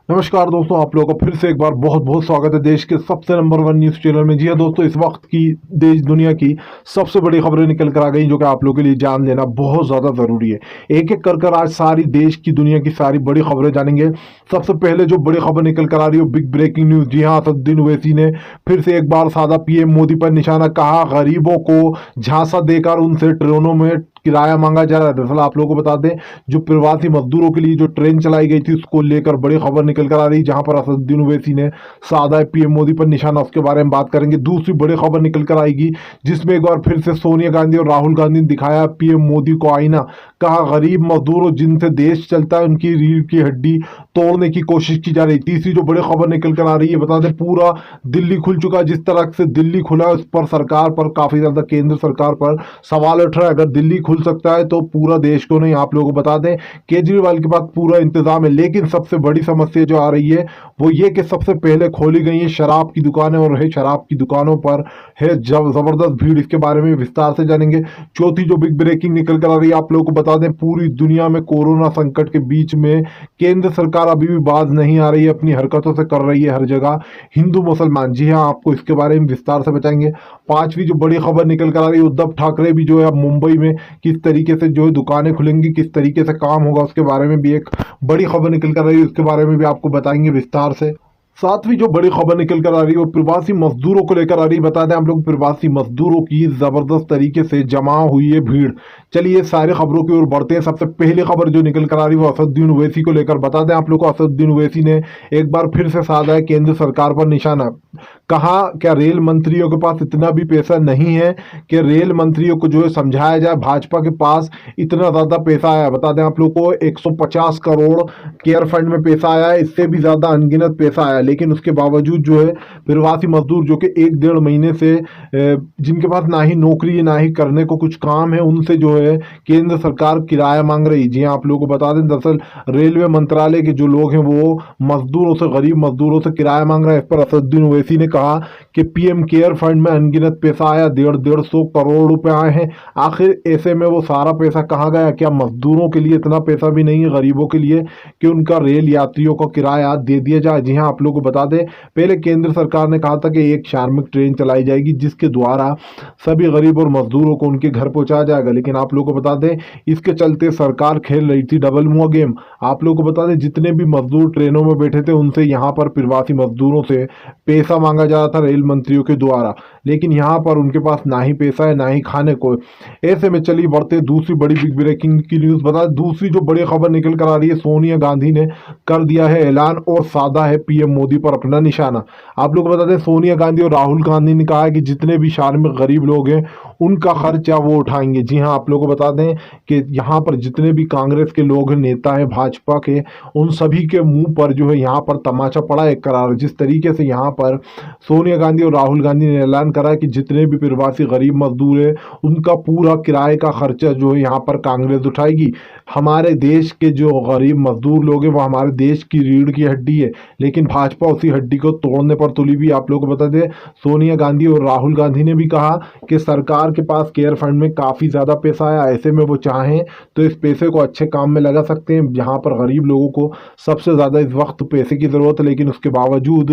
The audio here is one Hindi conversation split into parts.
नमस्कार दोस्तों, आप लोगों का फिर से एक बार बहुत बहुत स्वागत है देश के सबसे नंबर वन न्यूज़ चैनल में। जी हाँ दोस्तों, इस वक्त की देश दुनिया की सबसे बड़ी खबरें निकल कर आ गई जो कि आप लोगों के लिए जान लेना बहुत ज़्यादा ज़रूरी है। एक एक कर आज सारी देश की दुनिया की सारी बड़ी खबरें जानेंगे। सबसे पहले जो बड़ी खबर निकल कर आ रही है, बिग ब्रेकिंग न्यूज़। जी हाँ, असदुद्दीन ओवैसी ने फिर से एक बार साधा पीएम मोदी पर निशाना, कहा गरीबों को झांसा देकर उनसे ट्रेनों में किराया मांगा जा रहा है। दरअसल आप लोगों को बता दें, जो प्रवासी मजदूरों के लिए जो ट्रेन चलाई गई थी उसको लेकर बड़ी खबर निकल कर आ रही, जहां पर असदुद्दीन ओवैसी ने साधा पीएम मोदी पर निशाना, उसके बारे में बात करेंगे। दूसरी बड़ी खबर निकल कर आएगी जिसमें एक बार फिर से सोनिया गांधी और राहुल गांधी ने दिखाया पीएम मोदी को आईना, कहा गरीब मजदूरों जिनसे देश चलता है उनकी रीढ़ की हड्डी तोड़ने की कोशिश की जा रही। तीसरी जो बड़ी खबर निकल कर आ रही है, बता दें पूरा दिल्ली खुल चुका है। जिस तरह से दिल्ली खुला उस पर सरकार पर काफी ज्यादा केंद्र सरकार पर सवाल उठ रहा है। अगर दिल्ली खुल सकता है तो पूरा देश को नहीं। आप लोगों को बता दें केजरीवाल के पास पूरा इंतजाम है, लेकिन सबसे बड़ी समस्या जो आ रही है वो ये कि सबसे पहले खोली गई है शराब की दुकानें और है शराब की दुकानों पर है जब जबरदस्त भीड़। इसके बारे में विस्तार से जानेंगे। चौथी जो बिग ब्रेकिंग निकल कर आ रही है, आप लोगों को बता दें पूरी दुनिया में कोरोना संकट के बीच में केंद्र सरकार अभी भी बाज नहीं आ रही है, अपनी हरकतों से कर रही है हर जगह हिंदू मुसलमान। जी हाँ, आपको इसके बारे में विस्तार से बताएंगे। पांचवी जो बड़ी खबर निकल कर आ रही है, उद्धव ठाकरे भी जो है अब मुंबई में किस तरीके से जो है दुकानें खुलेंगी, किस तरीके से काम होगा, उसके बारे में भी एक बड़ी खबर निकल कर रही है, उसके बारे में भी आपको बताएंगे विस्तार से। सातवीं जो बड़ी खबर निकल कर आ रही है वो प्रवासी मजदूरों को लेकर आ रही है। बता दें आप लोग, प्रवासी मजदूरों की जबरदस्त तरीके से जमा हुई है भीड़। चलिए सारी खबरों की ओर बढ़ते हैं। सबसे पहली खबर जो निकल कर आ रही है वो असदुद्दीन ओवैसी को लेकर। बता दें आप लोग को, असदुद्दीन ओवैसी ने एक बार फिर से साधा है केंद्र सरकार पर निशाना। कहा क्या रेल मंत्रियों के पास इतना भी पैसा नहीं है कि रेल मंत्रियों को जो है समझाया जाए, भाजपा के पास इतना ज्यादा पैसा आया। बता दें आप लोग को 150 करोड़ केयर फंड में पैसा आया है, इससे भी ज्यादा अनगिनत पैसा आया, लेकिन उसके बावजूद जो है प्रवासी मजदूर जो कि एक डेढ़ महीने से जिनके पास ना ही नौकरी है ना ही करने को कुछ काम है, उनसे जो है केंद्र सरकार किराया मांग रही। जी हाँ, आप लोगों को बता दें दरअसल रेलवे मंत्रालय के जो लोग हैं वो मजदूरों से, गरीब मजदूरों से किराया मांग रहे हैं। इस पर असदुद्दीन ओवैसी ने कहा कि पीएम केयर फंड में अनगिनत पैसा आया, 150 करोड़ रुपए आए हैं। आखिर ऐसे में वो सारा पैसा कहाँ गया? क्या मजदूरों के लिए इतना पैसा भी नहीं है, गरीबों के लिए, कि उनका रेल यात्रियों का किराया दे दिया जाए? जी हाँ, आप लोगों को बता दें पहले केंद्र सरकार ने कहा था कि एक श्रमिक ट्रेन चलाई जाएगी जिसके द्वारा सभी गरीब और मजदूरों को उनके घर पहुंचाया जाएगा, लेकिन आप लोगों को बता दें इसके चलते सरकार खेल रही थी डबल मुआ गेम। आप लोगों को बता दें जितने भी मजदूर ट्रेनों में बैठे थे उनसे यहाँ पर प्रवासी मजदूरों से पैसा मांगा जा रहा था रेल मंत्रियों के द्वारा, लेकिन यहाँ पर उनके पास ना ही पैसा है ना ही खाने को। ऐसे में चलिए बढ़ते दूसरी बड़ी बिग ब्रेकिंग की न्यूज। बता दूसरी जो बड़ी खबर निकल कर आ रही है, सोनिया गांधी ने कर दिया है ऐलान और साधा है पीएम मोदी पर अपना निशाना। आप लोग बता दें सोनिया गांधी और राहुल गांधी ने कहा है कि जितने भी शार्मिक गरीब लोग हैं उनका खर्चा वो उठाएंगे। जी हाँ, आप लोगों को बता दें कि यहाँ पर जितने भी कांग्रेस के लोग हैं, नेता हैं भाजपा के, उन सभी के मुंह पर जो है यहाँ पर तमाचा पड़ा एक करार। जिस तरीके से यहाँ पर सोनिया गांधी और राहुल गांधी ने ऐलान करा है कि जितने भी प्रवासी गरीब मजदूर हैं उनका पूरा किराए का खर्चा जो है यहाँ पर कांग्रेस उठाएगी। हमारे देश के जो गरीब मजदूर लोग हैं वो हमारे देश की रीढ़ की हड्डी है, लेकिन भाजपा उसी हड्डी को तोड़ने पर तुली भी। आप लोगों को बता दें सोनिया गांधी और राहुल गांधी ने भी कहा कि सरकार के पास केयर फंड में काफ़ी ज़्यादा पैसा आया, ऐसे में वो चाहें तो इस पैसे को अच्छे काम में लगा सकते हैं जहाँ पर गरीब लोगों को सबसे ज़्यादा इस वक्त पैसे की ज़रूरत है, लेकिन उसके बावजूद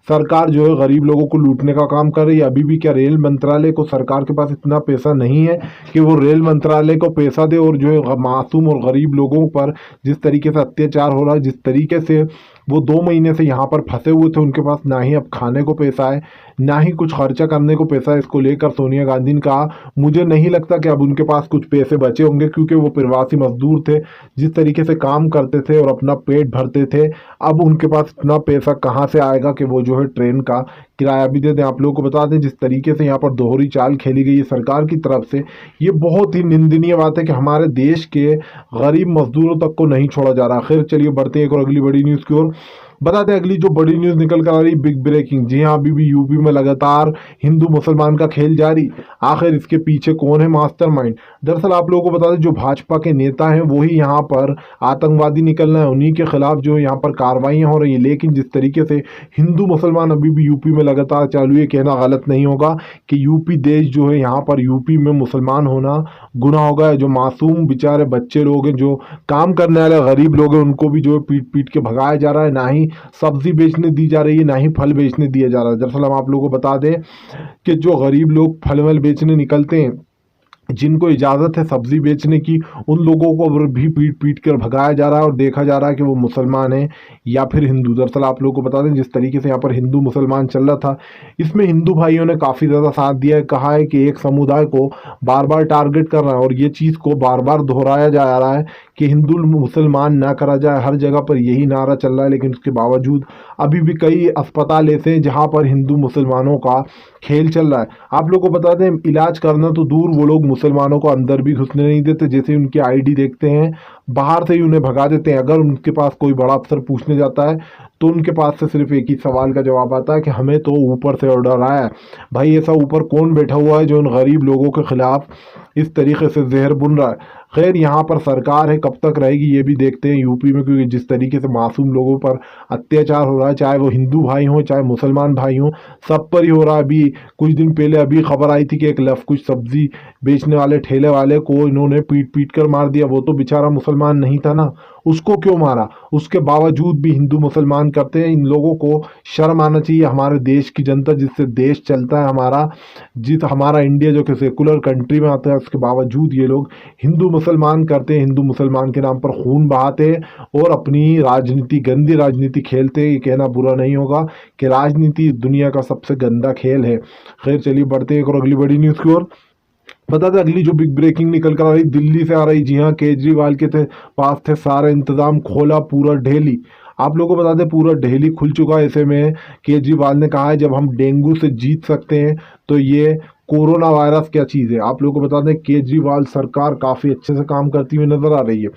सरकार जो है गरीब लोगों को लूटने का काम कर रही है। अभी भी क्या रेल मंत्रालय को, सरकार के पास इतना पैसा नहीं है कि वो रेल मंत्रालय को पैसा दे? और जो है मासूम और गरीब लोगों पर जिस तरीके से अत्याचार हो रहा है, जिस तरीके से वो 2 महीने से यहाँ पर फंसे हुए थे, उनके पास ना ही अब खाने को पैसा है ना ही कुछ खर्चा करने को पैसा है। इसको लेकर सोनिया गांधी ने कहा मुझे नहीं लगता कि अब उनके पास कुछ पैसे बचे होंगे, क्योंकि वो प्रवासी मजदूर थे, जिस तरीके से काम करते थे और अपना पेट भरते थे, अब उनके पास इतना पैसा कहाँ से आएगा कि वो जो है ट्रेन का किराया भी दे दें। आप लोगों को बता दें जिस तरीके से यहाँ पर दोहरी चाल खेली गई है सरकार की तरफ से, ये बहुत ही निंदनीय बात है कि हमारे देश के गरीब मजदूरों तक को नहीं छोड़ा जा रहा। खैर चलिए बढ़ते हैं एक और अगली बड़ी न्यूज़ की ओर। बता दें अगली जो बड़ी न्यूज निकल कर आ रही बिग ब्रेकिंग। जी हाँ, अभी भी यूपी में लगातार हिंदू मुसलमान का खेल जारी। आखिर इसके पीछे कौन है मास्टरमाइंड? दरअसल आप लोगों को बता दें जो भाजपा के नेता हैं वही यहाँ पर आतंकवादी निकलना है, उन्हीं के खिलाफ जो यहाँ पर कार्रवाइयाँ हो रही है। लेकिन जिस तरीके से हिंदू मुसलमान अभी भी यूपी में लगातार चालू है, कहना गलत नहीं होगा कि यूपी देश जो है, यहाँ पर यूपी में मुसलमान होना गुनाह होगा। जो मासूम बेचारे बच्चे लोग हैं, जो काम करने वाले गरीब लोग हैं, उनको भी जो है पीट पीट के भगाया जा रहा है, ना ही सब्जी बेचने दी जा रही है, ना ही फल बेचने दिया जा रहा है। दरअसल हम आप लोगों को बता दें कि जो गरीब लोग फल वल बेचने निकलते हैं, जिनको इजाज़त है सब्जी बेचने की, उन लोगों को भी पीट पीट कर भगाया जा रहा है और देखा जा रहा है कि वो मुसलमान हैं या फिर हिंदू। दरअसल आप लोगों को बता दें जिस तरीके से यहाँ पर हिंदू मुसलमान चल रहा था, इसमें हिंदू भाइयों ने काफ़ी ज़्यादा साथ दिया है। कहा है कि एक समुदाय को बार बार टारगेट कर रहा है और ये चीज़ को बार बार दोहराया जा रहा है कि हिंदू मुसलमान ना करा जाए। हर जगह पर यही नारा चल रहा है, लेकिन उसके बावजूद अभी भी कई अस्पताल ऐसे हैं जहाँ पर हिंदू मुसलमानों का खेल चल रहा है। आप लोगों को बता दें इलाज करना तो दूर, वो लोग मुसलमानों को अंदर भी घुसने नहीं देते। जैसे उनकी आईडी देखते हैं बाहर से ही उन्हें भगा देते हैं। अगर उनके पास कोई बड़ा अफसर पूछने जाता है तो उनके पास से सिर्फ एक ही सवाल का जवाब आता है कि हमें तो ऊपर से ऑर्डर आया है। भाई ऐसा ऊपर कौन बैठा हुआ है जो उन गरीब लोगों के खिलाफ इस तरीके से जहर बुन रहा है। खैर यहाँ पर सरकार है, कब तक रहेगी ये भी देखते हैं यूपी में, क्योंकि जिस तरीके से मासूम लोगों पर अत्याचार हो रहा है, चाहे वो हिंदू भाई हों चाहे मुसलमान भाई हों, सब पर ही हो रहा है। अभी कुछ दिन पहले अभी खबर आई थी कि एक कुछ सब्जी बेचने वाले ठेले वाले को इन्होंने पीट पीट कर मार दिया। वो तो बेचारा मुसलमान नहीं था ना, उसको क्यों मारा? उसके बावजूद भी हिंदू मुसलमान करते हैं। इन लोगों को शर्म आना चाहिए। हमारे देश की जनता जिससे देश चलता है हमारा इंडिया जो कि सेकुलर कंट्री में आता है, उसके बावजूद ये लोग हिंदू मुसलमान करते हैं, हिंदू मुसलमान के नाम पर खून बहाते हैं और अपनी राजनीति, गंदी राजनीति खेलते हैं। ये कहना बुरा नहीं होगा कि राजनीति दुनिया का सबसे गंदा खेल है। खैर चलिए बढ़ते हैं और अगली बड़ी न्यूज़ की ओर। बता दें अगली जो बिग ब्रेकिंग निकल कर आ रही दिल्ली से आ रही। जी हाँ, केजरीवाल के पास थे सारे इंतजाम, खोला पूरा दिल्ली। आप लोगों को बता दें पूरा दिल्ली खुल चुका है। ऐसे में केजरीवाल ने कहा है जब हम डेंगू से जीत सकते हैं तो ये कोरोना वायरस क्या चीज़ है। आप लोगों को बता दें केजरीवाल सरकार काफ़ी अच्छे से काम करती हुई नजर आ रही है।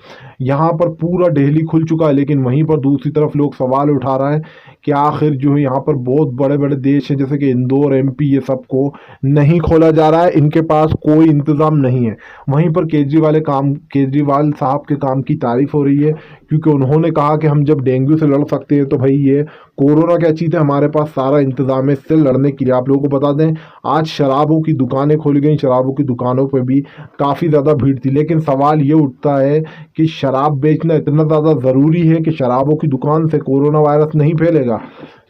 यहाँ पर पूरा दिल्ली खुल चुका है, लेकिन वहीं पर दूसरी तरफ लोग सवाल उठा रहे हैं कि आखिर जो है यहाँ पर बहुत बड़े बड़े देश हैं जैसे कि इंदौर, एमपी, ये सबको नहीं खोला जा रहा है, इनके पास कोई इंतज़ाम नहीं है। वहीं पर केजरीवाल साहब के काम की तारीफ हो रही है, क्योंकि उन्होंने कहा कि हम जब डेंगू से लड़ सकते हैं तो भाई ये कोरोना क्या चीज़ है, हमारे पास सारा इंतजाम है इससे लड़ने के लिए। आप लोगों को बता दें आज शराबों की दुकानें खोली गई, शराबों की दुकानों पर भी काफ़ी ज़्यादा भीड़ थी। लेकिन सवाल ये उठता है कि शराब बेचना इतना ज़्यादा ज़रूरी है कि शराबों की दुकान से कोरोना वायरस नहीं फैलेगा।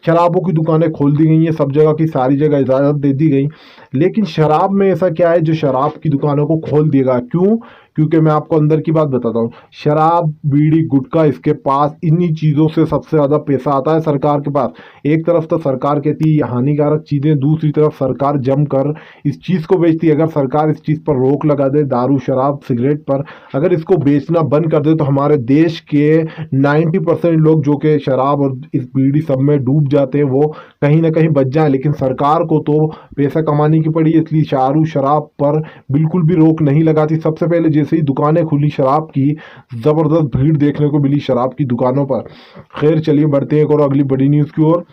शराबों की दुकानें खोल दी गई हैं, सब जगह की सारी जगह इजाज़त दे दी गई, लेकिन शराब में ऐसा क्या है जो शराब की दुकानों को खोल देगा? क्यों? क्योंकि मैं आपको अंदर की बात बताता हूँ। शराब, बीड़ी, गुटखा, इसके पास इन्हीं चीज़ों से सबसे ज़्यादा पैसा आता है सरकार के पास। एक तरफ तो सरकार कहती है ये हानिकारक चीज़ें, दूसरी तरफ सरकार जमकर इस चीज़ को बेचती है। अगर सरकार इस चीज़ पर रोक लगा दे, दारू, शराब, सिगरेट पर अगर इसको बेचना बंद कर दे, तो हमारे देश के 90% लोग जो कि शराब और इस बीड़ी सब में डूब जाते हैं वो कहीं ना कहीं बच जाए। लेकिन सरकार को तो पैसा कमाने की पड़ी, इसलिए दारू, शराब पर बिल्कुल भी रोक नहीं लगाती। सबसे पहले जैसे ही दुकानें खुली शराब की, जबरदस्त भीड़ देखने को मिली शराब की दुकानों पर। खैर चलिए बढ़ते हैं और अगली बड़ी न्यूज़ की ओर।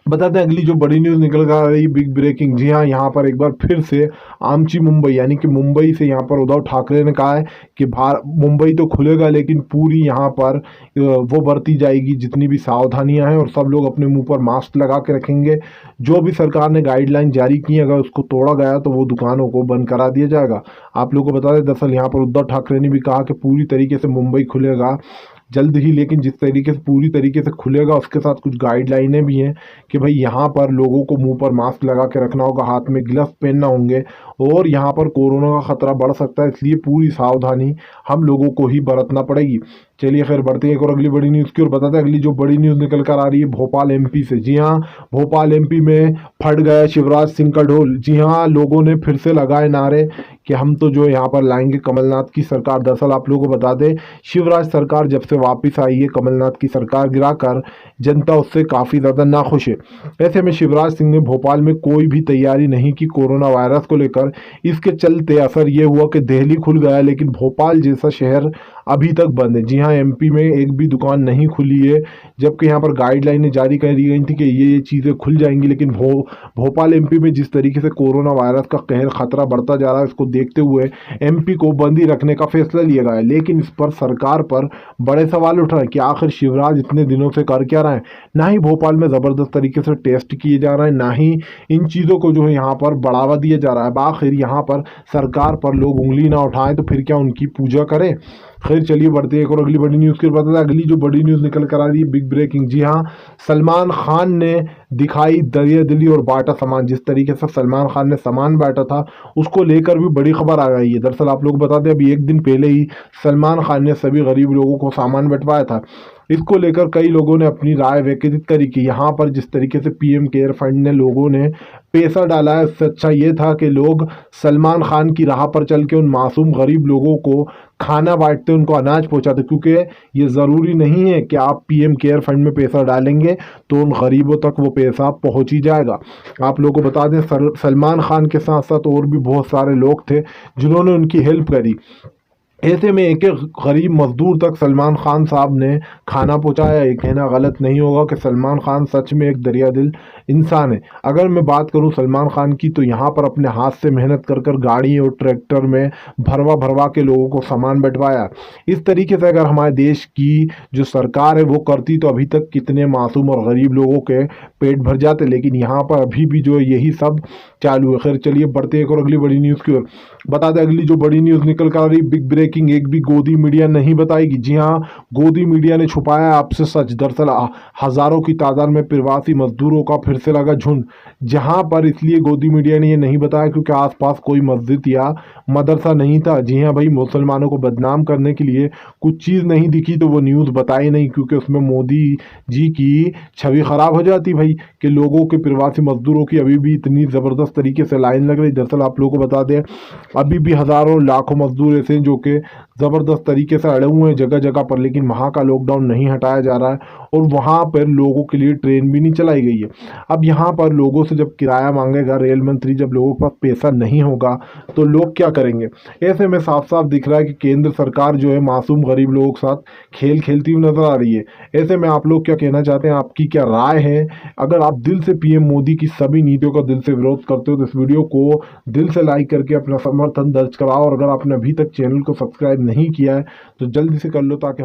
बताते हैं अगली जो बड़ी न्यूज़ निकल कर आ रही बिग ब्रेकिंग। जी हाँ, यहाँ पर एक बार फिर से आमची मुंबई, यानी कि मुंबई से यहाँ पर उद्धव ठाकरे ने कहा है कि मुंबई तो खुलेगा लेकिन पूरी यहाँ पर वो बरती जाएगी जितनी भी सावधानियां हैं, और सब लोग अपने मुंह पर मास्क लगा के रखेंगे। जो भी सरकार ने गाइडलाइन जारी की अगर उसको तोड़ा गया तो वो दुकानों को बंद करा दिया जाएगा। आप लोगों को बता दें दरअसल यहाँ पर उद्धव ठाकरे ने भी कहा कि पूरी तरीके से मुंबई खुलेगा जल्द ही, लेकिन जिस तरीके से पूरी तरीके से खुलेगा उसके साथ कुछ गाइडलाइनें भी हैं कि भाई यहाँ पर लोगों को मुंह पर मास्क लगा के रखना होगा, हाथ में ग्लव्स पहनना होंगे, और यहाँ पर कोरोना का खतरा बढ़ सकता है, इसलिए पूरी सावधानी हम लोगों को ही बरतना पड़ेगी। चलिए खैर बढ़ते हैं एक और अगली बड़ी न्यूज़ की ओर। बताते हैं अगली जो बड़ी न्यूज़ निकल कर आ रही है भोपाल एमपी से। जी हाँ, भोपाल एमपी में फट गया शिवराज सिंह का ढोल। जी हाँ, लोगों ने फिर से लगाए नारे कि हम तो जो यहाँ पर लाएंगे कमलनाथ की सरकार। दरअसल आप लोगों को बता दें शिवराज सरकार जब से वापस आई है कमलनाथ की सरकार गिराकर, जनता उससे काफ़ी ज़्यादा नाखुश है। ऐसे में शिवराज सिंह ने भोपाल में कोई भी तैयारी नहीं की कोरोना वायरस को लेकर। इसके चलते असर ये हुआ कि दिल्ली खुल गया लेकिन भोपाल जैसा शहर अभी तक बंद है। जी हाँ, एमपी में एक भी दुकान नहीं खुली है, जबकि यहाँ पर गाइडलाइनें जारी कर दी गई थी कि ये चीज़ें खुल जाएंगी। लेकिन भोपाल एमपी में जिस तरीके से कोरोना वायरस का कहर खतरा बढ़ता जा रहा है, इसको देखते हुए एमपी को बंद ही रखने का फैसला लिया गया है। लेकिन इस पर सरकार पर बड़े सवाल उठ रहे हैं कि आखिर शिवराज इतने दिनों से कर क्या रहे हैं। ना ही भोपाल में ज़बरदस्त तरीके से टेस्ट किए जा रहे हैं, ना ही इन चीज़ों को जो है यहाँ पर बढ़ावा दिया जा रहा है। आखिर यहाँ पर सरकार पर लोग उंगली ना उठाएं तो फिर क्या उनकी पूजा करें। खैर चलिए बढ़ते हैं एक और अगली बड़ी न्यूज़ की बात है। अगली जो बड़ी न्यूज़ निकल कर आ रही है, बिग ब्रेकिंग। जी हाँ, सलमान खान ने दिखाई दरिया दिली और बांटा सामान। जिस तरीके से सलमान खान ने सामान बांटा था उसको लेकर भी बड़ी खबर आ गई है। दरअसल आप लोग बता दें, अभी एक दिन पहले ही सलमान खान ने सभी गरीब लोगों को सामान बंटवाया था। इसको लेकर कई लोगों ने अपनी राय व्यक्त करी कि यहाँ पर जिस तरीके से पीएम केयर फंड ने लोगों ने पैसा डाला है, उससे अच्छा ये था कि लोग सलमान खान की राह पर चल के उन मासूम गरीब लोगों को खाना बांटते, उनको अनाज पहुंचाते। क्योंकि ये ज़रूरी नहीं है कि आप पीएम केयर फंड में पैसा डालेंगे तो उन गरीबों तक वो पैसा पहुंच ही जाएगा। आप लोगों को बता दें, सलमान खान के साथ साथ और भी बहुत सारे लोग थे जिन्होंने उनकी हेल्प करी। ऐसे में एक एक गरीब मजदूर तक सलमान खान साहब ने खाना पहुंचाया। ये कहना गलत नहीं होगा कि सलमान खान सच में एक दरिया दिल इंसान है। अगर मैं बात करूं सलमान खान की, तो यहाँ पर अपने हाथ से मेहनत कर कर गाड़ी और ट्रैक्टर में भरवा भरवा के लोगों को सामान बंटवाया। इस तरीके से अगर हमारे देश की जो सरकार है वो करती तो अभी तक कितने मासूम और गरीब लोगों के पेट भर जाते। लेकिन यहाँ पर अभी भी जो यही सब चालू है। खैर चलिए बढ़ते हैं एक और अगली बड़ी न्यूज़ की ओर। बता दें अगली जो बड़ी न्यूज़ निकल कर आ रही, बिग ब्रेकिंग। एक भी गोदी मीडिया नहीं बताएगी। जी हाँ, गोदी मीडिया ने छुपाया आपसे सच। दरअसल हजारों की तादाद में प्रवासी मजदूरों का फिर से लगा झुंड। जहां पर इसलिए गोदी मीडिया ने ये नहीं बताया क्योंकि आसपास कोई मस्जिद या मदरसा नहीं था। जी हाँ भाई, मुसलमानों को बदनाम करने के लिए कुछ चीज़ नहीं दिखी तो वो न्यूज़ बताई नहीं, क्योंकि उसमें मोदी जी की छवि खराब हो जाती भाई, कि लोगों के प्रवासी मजदूरों की अभी भी इतनी ज़बरदस्त तरीके से लाइन लग रही। दरअसल आप लोगों को बता दें, अभी भी हज़ारों लाखों मजदूर ऐसे हैं जो कि ज़बरदस्त तरीके से अड़े हुए हैं जगह जगह पर, लेकिन वहाँ का लॉकडाउन नहीं हटाया जा रहा है और वहाँ पर लोगों के लिए ट्रेन भी नहीं चलाई गई है। अब यहाँ पर लोगों से जब किराया मांगेगा रेल मंत्री, जब लोगों के पास पैसा नहीं होगा तो लोग क्या करेंगे। ऐसे में साफ साफ दिख रहा है कि केंद्र सरकार जो है मासूम गरीब लोगों के साथ खेल खेलती हुई नजर आ रही है। ऐसे में आप लोग क्या कहना चाहते हैं, आपकी क्या राय है? अगर आप दिल से पीएम मोदी की सभी नीतियों का दिल से विरोध करते हो तो इस वीडियो को दिल से लाइक करके अपना समर्थन दर्ज कराओ। और अगर आपने अभी तक चैनल को सब्सक्राइब नहीं किया है तो जल्दी से कर लो, ताकि